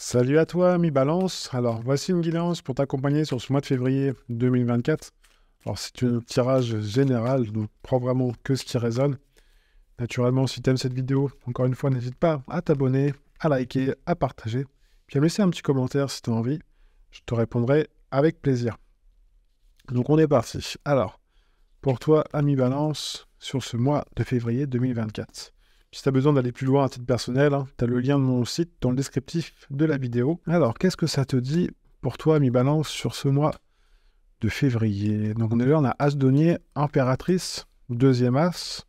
Salut à toi, ami Balance. Alors, voici une guidance pour t'accompagner sur ce mois de février 2024. Alors, c'est un tirage général, donc prends vraiment que ce qui résonne. Naturellement, si tu aimes cette vidéo, encore une fois, n'hésite pas à t'abonner, à liker, à partager, puis à me laisser un petit commentaire si tu as envie. Je te répondrai avec plaisir. Donc, on est parti. Alors, pour toi, ami Balance, sur ce mois de février 2024. Si tu as besoin d'aller plus loin à titre personnel, tu as le lien de mon site dans le descriptif de la vidéo. Alors, qu'est-ce que ça te dit pour toi, ami Balance, sur ce mois de février? Donc, on est là, on a As denier, impératrice, deuxième As,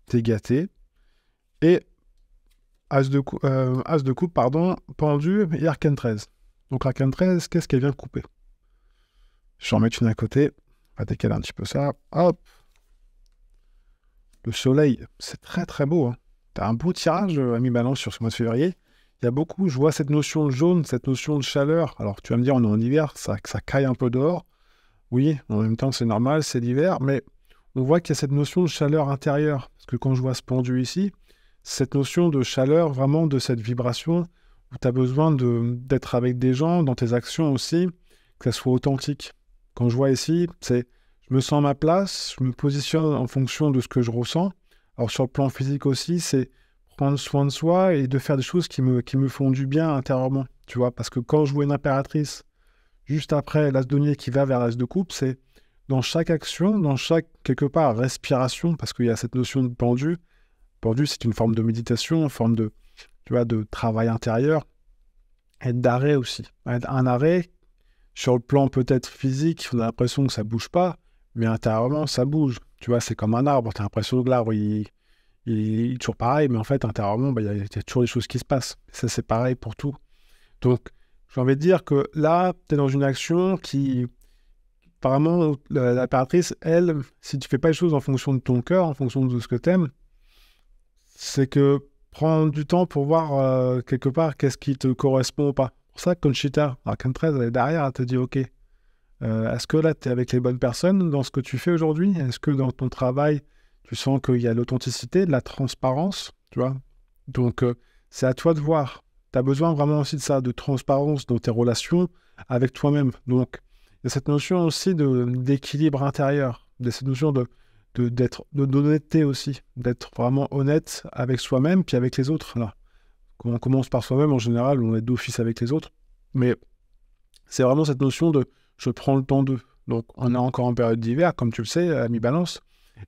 t'es gâté, et As de coupe, pardon, pendu et arcane 13. Donc, arcane 13, qu'est-ce qu'elle vient de couper? Je vais en mettre une à côté, on va décaler un petit peu ça. Hop! Le soleil, c'est très très beau, hein. T'as un beau tirage, ami Balance, sur ce mois de février. Il y a beaucoup, je vois cette notion de jaune, cette notion de chaleur. Alors, tu vas me dire, on est en hiver, ça caille un peu dehors. Oui, en même temps, c'est normal, c'est l'hiver, mais on voit qu'il y a cette notion de chaleur intérieure. Parce que quand je vois ce pendu ici, cette notion de chaleur, vraiment de cette vibration, où tu as besoin d'être avec des gens, dans tes actions aussi, que ça soit authentique. Quand je vois ici, c'est je me sens à ma place, je me positionne en fonction de ce que je ressens. Alors sur le plan physique aussi, c'est prendre soin de soi et de faire des choses qui me font du bien intérieurement, tu vois. Parce que quand je vois une impératrice, juste après l'as denier qui va vers l'as de coupe, c'est dans chaque action, dans chaque, quelque part, respiration, parce qu'il y a cette notion de pendu. Pendu, c'est une forme de méditation, une forme de, tu vois, de travail intérieur et d'arrêt aussi. Un arrêt, sur le plan peut-être physique, on a l'impression que ça bouge pas, mais intérieurement, ça bouge. Tu vois, c'est comme un arbre, tu as l'impression que l'arbre, il est toujours pareil, mais en fait, intérieurement, il y a toujours des choses qui se passent. Ça, c'est pareil pour tout. Donc, j'ai envie de dire que là, tu es dans une action qui, apparemment, l'impératrice, elle, si tu fais pas les choses en fonction de ton cœur, en fonction de ce que tu aimes, c'est que prends du temps pour voir quelque part qu'est-ce qui te correspond ou pas. Pour ça, Conchita, Arcane 13, elle est derrière, elle te dit, OK, est-ce que là, tu es avec les bonnes personnes dans ce que tu fais aujourd'hui? Est-ce que dans ton travail, tu sens qu'il y a l'authenticité, de la transparence, tu vois? Donc, c'est à toi de voir. Tu as besoin vraiment aussi de ça, de transparence dans tes relations avec toi-même. Donc, il y a cette notion aussi d'équilibre intérieur, de cette notion d'honnêteté aussi, d'être vraiment honnête avec soi-même puis avec les autres. Là, quand on commence par soi-même, en général, on est d'office avec les autres. Mais c'est vraiment cette notion de je prends le temps d'eux. Donc, on est encore en période d'hiver, comme tu le sais, à mi-balance,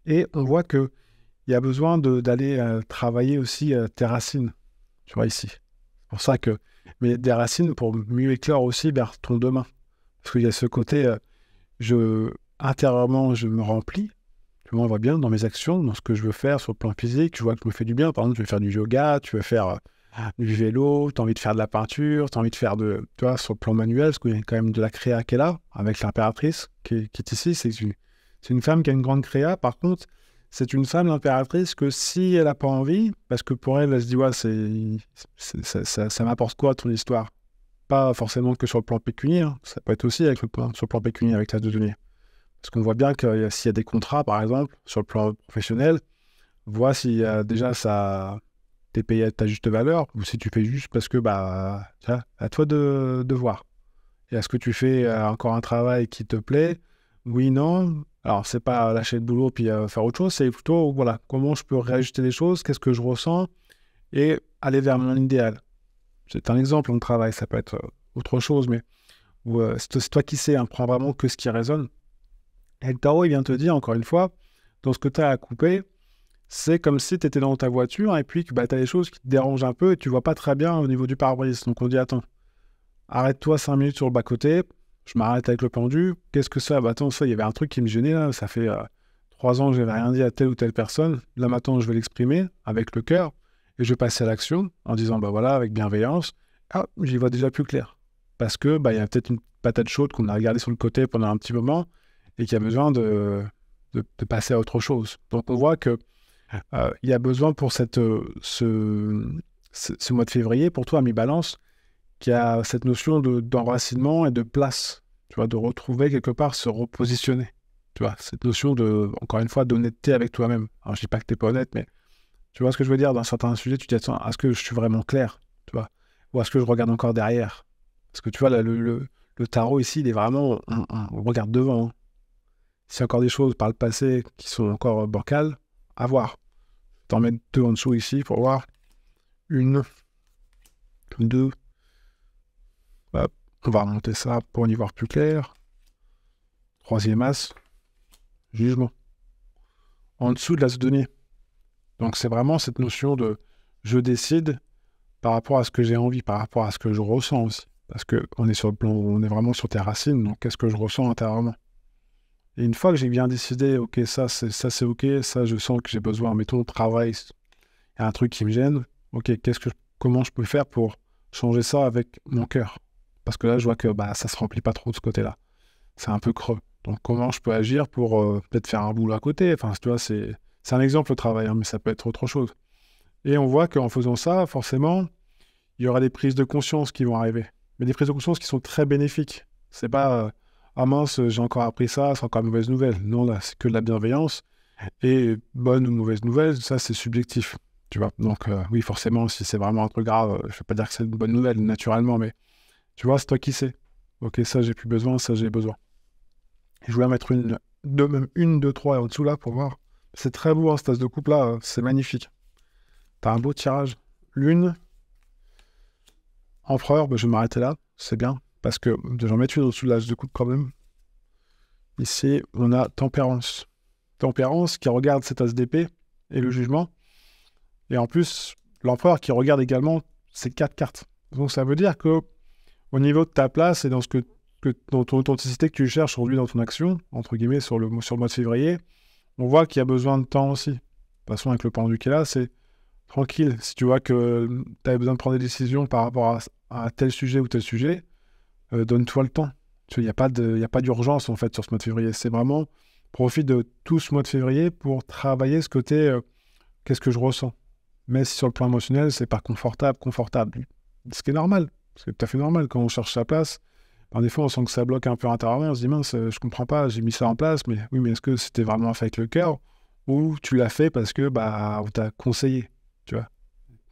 et on voit qu'il y a besoin d'aller travailler aussi tes racines, tu vois, ici. C'est pour ça que, mais des racines pour mieux éclore aussi vers ton demain. Parce qu'il y a ce côté, intérieurement, je me remplis, tu vois, on voit bien dans mes actions, dans ce que je veux faire sur le plan physique, je vois que je me fais du bien. Par exemple, tu veux faire du yoga, tu veux faire du vélo, tu as envie de faire de la peinture, tu as envie de faire tu vois, sur le plan manuel, parce qu'il y a quand même de la créa qui est là, avec l'impératrice qui est ici. C'est une femme qui a une grande créa. Par contre, c'est une femme, l'impératrice, que si elle n'a pas envie, parce que pour elle, elle se dit, ouais, ça m'apporte quoi ton histoire? Pas forcément que sur le plan pécunier, hein. Ça peut être aussi sur le plan pécunier avec la denier. Parce qu'on voit bien que s'il y a des contrats, par exemple, sur le plan professionnel, vois si déjà ça t'es payé à ta juste valeur, ou si tu fais juste parce que, bah, tiens, à toi de voir. Et est-ce que tu fais encore un travail qui te plaît? Oui, non. Alors, c'est pas lâcher le boulot puis faire autre chose, c'est plutôt, voilà, comment je peux réajuster les choses, qu'est-ce que je ressens, et aller vers mon idéal. C'est un exemple, mon travail, ça peut être autre chose, mais c'est toi qui sais, hein, prends vraiment que ce qui résonne. Et le tarot, il vient te dire, encore une fois, dans ce que tu as à couper, c'est comme si tu étais dans ta voiture et puis que bah, tu as des choses qui te dérangent un peu et tu vois pas très bien au niveau du pare-brise. Donc on dit, attends, arrête-toi 5 minutes sur le bas-côté, je m'arrête avec le pendu, qu'est-ce que ça? Bah attends, ça, il y avait un truc qui me gênait là, ça fait 3 ans que je n'avais rien dit à telle ou telle personne, là maintenant je vais l'exprimer avec le cœur et je vais passer à l'action en disant, bah voilà, avec bienveillance, ah, j'y vois déjà plus clair. Parce que bah, y a peut-être une patate chaude qu'on a regardée sur le côté pendant un petit moment et qui a besoin de passer à autre chose. Donc on voit que il y a besoin pour ce mois de février, pour toi, à mi-balance, qui a cette notion d'enracinement et de place, tu vois, de retrouver quelque part, se repositionner. Tu vois, cette notion encore une fois, d'honnêteté avec toi-même. Alors, je dis pas que tu n'es pas honnête, mais tu vois ce que je veux dire, dans certains sujets, tu te dis, attends, est-ce que je suis vraiment clair? Tu vois, ou est-ce que je regarde encore derrière? Parce que tu vois, là, le tarot ici, il est vraiment... On regarde devant. Hein. S'il y a encore des choses par le passé qui sont encore bancales, à voir. T'en mets 2 en dessous ici pour voir. 1, 2. Hop. On va remonter ça pour y voir plus clair. 3e as. Jugement. En dessous de l'as de denier. Donc c'est vraiment cette notion de je décide par rapport à ce que j'ai envie, par rapport à ce que je ressens aussi. Parce qu'on est sur le plan, on est vraiment sur tes racines, donc qu'est-ce que je ressens intérieurement? Et une fois que j'ai bien décidé, ok, ça c'est ok, ça je sens que j'ai besoin, mettons, travail, il y a un truc qui me gêne, ok, comment je peux faire pour changer ça avec mon cœur? Parce que là, je vois que ça se remplit pas trop de ce côté-là. C'est un peu creux. Donc comment je peux agir pour peut-être faire un boulot à côté? Enfin, tu vois, c'est un exemple le travail, hein, mais ça peut être autre chose. Et on voit qu'en faisant ça, forcément, il y aura des prises de conscience qui vont arriver. Mais des prises de conscience qui sont très bénéfiques. C'est pas ah mince, j'ai encore appris ça, c'est encore une mauvaise nouvelle. Non, là, c'est que de la bienveillance. Et bonne ou mauvaise nouvelle, ça, c'est subjectif. Tu vois. Donc, oui, forcément, si c'est vraiment un truc grave, je ne vais pas dire que c'est une bonne nouvelle, naturellement, mais tu vois, c'est toi qui sais. Ok, ça, j'ai plus besoin, ça, j'ai besoin. Et je voulais en mettre même une, deux, trois en dessous là pour voir. C'est très beau, hein, cette tasse de coupe là, c'est magnifique. T'as un beau tirage. Lune, empereur, je vais m'arrêter là, c'est bien, parce que j'en mets une au-dessus de l'as de coupe quand même. Ici, on a tempérance. Tempérance qui regarde cette as d'épée et le jugement. Et en plus, l'empereur qui regarde également ces 4 cartes. Donc ça veut dire que au niveau de ta place et dans dans ton authenticité que tu cherches aujourd'hui dans ton action, entre guillemets, sur le mois de février, on voit qu'il y a besoin de temps aussi. De toute façon, avec le pendu qui est là, c'est tranquille. Si tu vois que tu as besoin de prendre des décisions par rapport à tel sujet ou tel sujet, donne-toi le temps. Il n'y a pas d'urgence en fait sur ce mois de février. C'est vraiment, profite de tout ce mois de février pour travailler ce côté, qu'est-ce que je ressens. Mais si sur le plan émotionnel, c'est pas confortable. Ce qui est normal. C'est tout à fait normal quand on cherche sa place. Des fois, on sent que ça bloque un peu intérieurement. On se dit, mince, je comprends pas, j'ai mis ça en place, mais oui, mais est-ce que c'était vraiment fait avec le cœur ou tu l'as fait parce que on t'a conseillé, tu vois?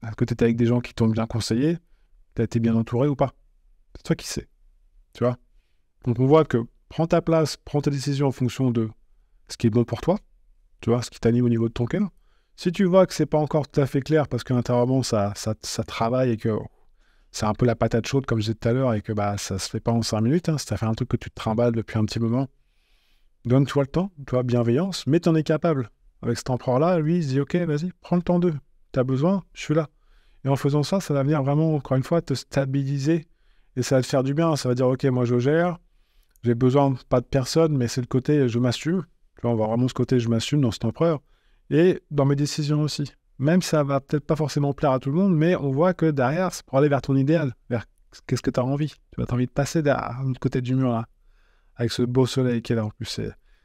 Est-ce que tu étais avec des gens qui t'ont bien conseillé? Tu as été bien entouré ou pas? C'est toi qui sais, tu vois? Donc, on voit que prends ta place, prends ta décision en fonction de ce qui est bon pour toi, tu vois, ce qui t'anime au niveau de ton cœur. Si tu vois que c'est pas encore tout à fait clair parce qu'intérieurement, ça travaille et que c'est un peu la patate chaude, comme je disais tout à l'heure, et que ça se fait pas en 5 minutes, hein, si ça fait un truc que tu te trimbales depuis un petit moment, donne-toi le temps, toi, bienveillance, mais t'en es capable. Avec cet empereur-là, lui, il se dit, ok, vas-y, prends le temps d'eux. T'as besoin, je suis là. Et en faisant ça, ça va venir vraiment, encore une fois, te stabiliser, et ça va te faire du bien. Ça va dire, ok, moi, je gère, j'ai besoin pas de personne, mais c'est le côté, je m'assume. Tu vois, on voit vraiment ce côté, je m'assume dans cet empereur. Et dans mes décisions aussi. Même si ça va peut-être pas forcément plaire à tout le monde, mais on voit que derrière, c'est pour aller vers ton idéal, vers qu'est-ce que tu as envie. Tu as envie de passer derrière l'autre côté du mur, là, avec ce beau soleil qui est là. En plus,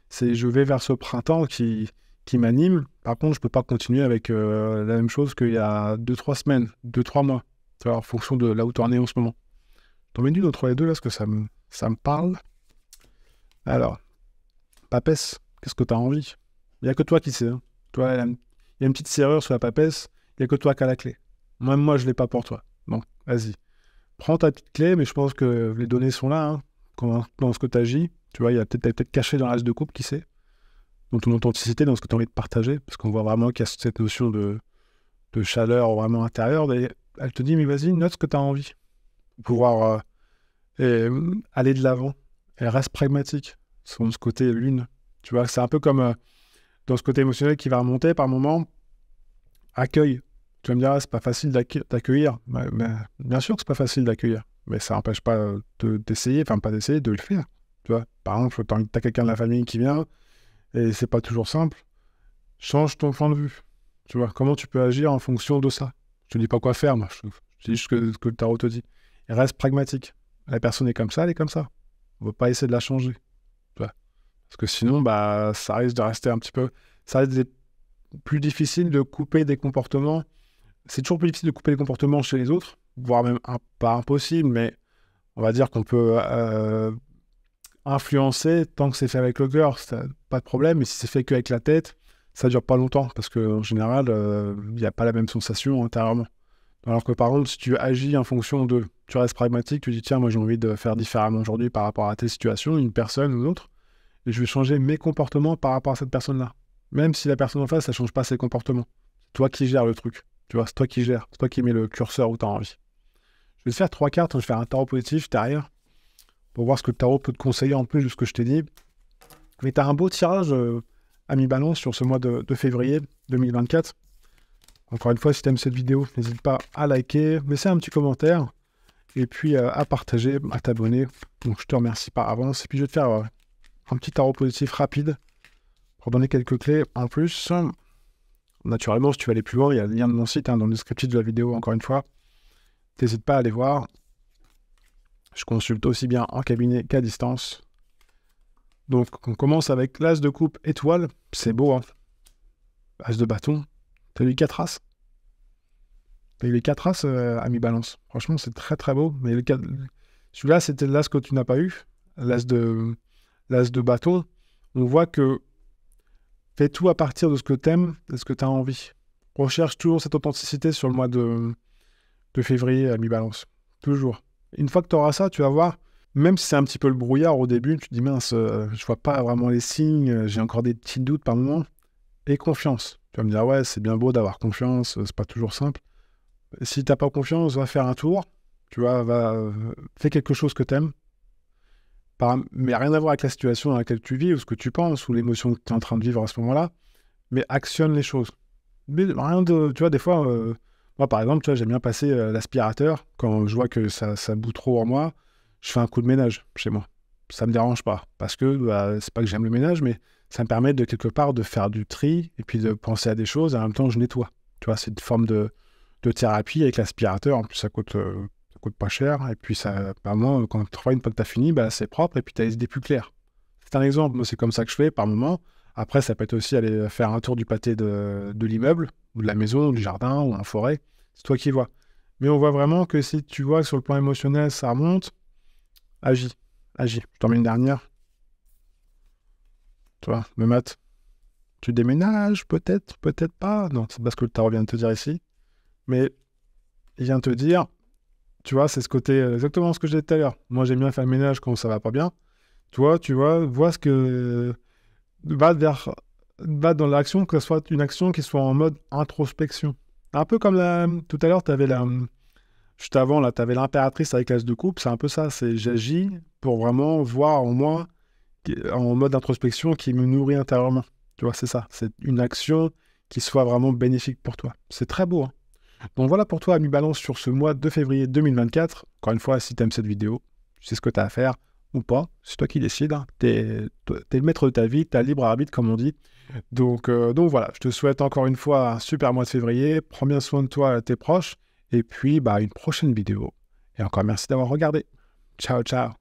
je vais vers ce printemps qui m'anime. Par contre, je peux pas continuer avec la même chose qu'il y a 2-3 semaines, 2-3 mois, tu vois, en fonction de là où tu en es en ce moment. T'en mets une entre les deux, là, parce que ça me parle. Alors, papesse, qu'est-ce que tu as envie? Il n'y a que toi qui sais, hein. Toi, il y a une petite serrure sur la papesse, il n'y a que toi qui as la clé. Même moi, je ne l'ai pas pour toi. Donc, vas-y. Prends ta petite clé, mais je pense que les données sont là, hein, dans ce que tu agis. Tu vois, il y a peut-être caché dans l'as de coupe, qui sait, dans ton authenticité, dans ce que tu as envie de partager, parce qu'on voit vraiment qu'il y a cette notion de chaleur vraiment intérieure. Et elle te dit, mais vas-y, note ce que tu as envie. Pour pouvoir aller de l'avant. Elle reste pragmatique, sur ce côté lune. Tu vois, c'est un peu comme... dans ce côté émotionnel qui va remonter par moment, accueille. Tu vas me dire, c'est pas facile d'accueillir. Mais bien sûr que c'est pas facile d'accueillir, mais ça n'empêche pas d'essayer, enfin pas d'essayer, de le faire. Tu vois, par exemple, t'as quelqu'un de la famille qui vient, et c'est pas toujours simple. Change ton point de vue. Tu vois, comment tu peux agir en fonction de ça. Je te dis pas quoi faire, moi. Je dis juste ce que le tarot te dit. Et reste pragmatique. La personne est comme ça, elle est comme ça. On ne va pas essayer de la changer. Tu vois. Parce que sinon, ça risque de rester un petit peu... Ça risque d'être plus difficile de couper des comportements. C'est toujours plus difficile de couper les comportements chez les autres, voire même pas impossible, mais on va dire qu'on peut influencer tant que c'est fait avec le cœur, pas de problème. Mais si c'est fait qu'avec la tête, ça dure pas longtemps, parce qu'en général, il n'y a pas la même sensation intérieurement. Alors que par exemple, si tu agis en fonction de... Tu restes pragmatique, tu dis, tiens, moi j'ai envie de faire différemment aujourd'hui par rapport à telle situation, une personne ou une autre, et je vais changer mes comportements par rapport à cette personne-là. Même si la personne en face, ça ne change pas ses comportements. C'est toi qui gères le truc. Tu vois, c'est toi qui gères. C'est toi qui mets le curseur où tu as envie. Je vais te faire 3 cartes. Je vais faire un tarot positif derrière pour voir ce que le tarot peut te conseiller en plus de ce que je t'ai dit. Mais tu as un beau tirage à mi-balance sur ce mois de février 2024. Encore une fois, si tu aimes cette vidéo, n'hésite pas à liker, laisser un petit commentaire et puis à partager, à t'abonner. Donc je te remercie par avance. Et puis je vais te faire un petit tarot positif rapide pour donner quelques clés en plus. Naturellement, si tu veux aller plus loin, il y a le lien de mon site dans le descriptif de la vidéo, encore une fois. N'hésite pas à aller voir. Je consulte aussi bien en cabinet qu'à distance. Donc, on commence avec l'as de coupe étoile. C'est beau, hein. As de bâton. T'as eu les 4 as. T'as eu les 4 as à mi-balance. Franchement, c'est très très beau. Mais celui-là, c'était l'as que tu n'as pas eu. L'as de bâton. On voit que fais tout à partir de ce que t'aimes, de ce que tu as envie. Recherche toujours cette authenticité sur le mois de février à mi-balance. Toujours. Une fois que tu auras ça, tu vas voir, même si c'est un petit peu le brouillard au début, tu te dis mince, je vois pas vraiment les signes, j'ai encore des petits doutes par moment. Et confiance. Tu vas me dire, ouais, c'est bien beau d'avoir confiance, c'est pas toujours simple. Si t'as pas confiance, va faire un tour. Tu vois, fais quelque chose que t'aimes. Mais rien à voir avec la situation dans laquelle tu vis, ou ce que tu penses, ou l'émotion que tu es en train de vivre à ce moment-là, mais actionne les choses. Mais rien de... Tu vois, des fois, moi, par exemple, tu vois, j'aime bien passer l'aspirateur. Quand je vois que ça bout trop en moi, je fais un coup de ménage chez moi. Ça me dérange pas, parce que c'est pas que j'aime le ménage, mais ça me permet de, quelque part, de faire du tri, et puis de penser à des choses, et en même temps, je nettoie. Tu vois, c'est une forme de thérapie avec l'aspirateur. En plus, ça coûte pas cher. Et puis, ça, bah, moi, quand tu travailles, une fois que tu as fini, bah, c'est propre et puis tu as les idées plus claires. C'est un exemple. Moi, c'est comme ça que je fais par moment. Après, ça peut être aussi aller faire un tour du pâté de l'immeuble, ou de la maison, ou du jardin, ou en forêt. C'est toi qui vois. Mais on voit vraiment que si tu vois que sur le plan émotionnel, ça remonte, agis. Agis. Je t'en mets une dernière. Tu vois, me mate. Tu déménages, peut-être, peut-être pas. Non, c'est parce que le tarot vient de te dire ici. Mais il vient te dire, tu vois, c'est ce côté, exactement ce que j'ai dit tout à l'heure. Moi, j'aime bien faire le ménage quand ça va pas bien. Toi, tu vois, vois ce que... Va dans l'action, que ce soit une action qui soit en mode introspection. Un peu comme tout à l'heure, tu avais juste avant, là, tu avais l'impératrice avec l'as de coupe. C'est un peu ça. C'est j'agis pour vraiment voir en moi, en mode introspection, qui me nourrit intérieurement. Tu vois, c'est ça. C'est une action qui soit vraiment bénéfique pour toi. C'est très beau, hein. Donc voilà pour toi, ami Balance, sur ce mois de février 2024. Encore une fois, si tu aimes cette vidéo, tu sais ce que tu as à faire ou pas. C'est toi qui décides. Hein. Tu es le maître de ta vie, tu as libre arbitre, comme on dit. Donc voilà, je te souhaite encore une fois un super mois de février. Prends bien soin de toi, tes proches. Et puis, une prochaine vidéo. Et encore merci d'avoir regardé. Ciao, ciao.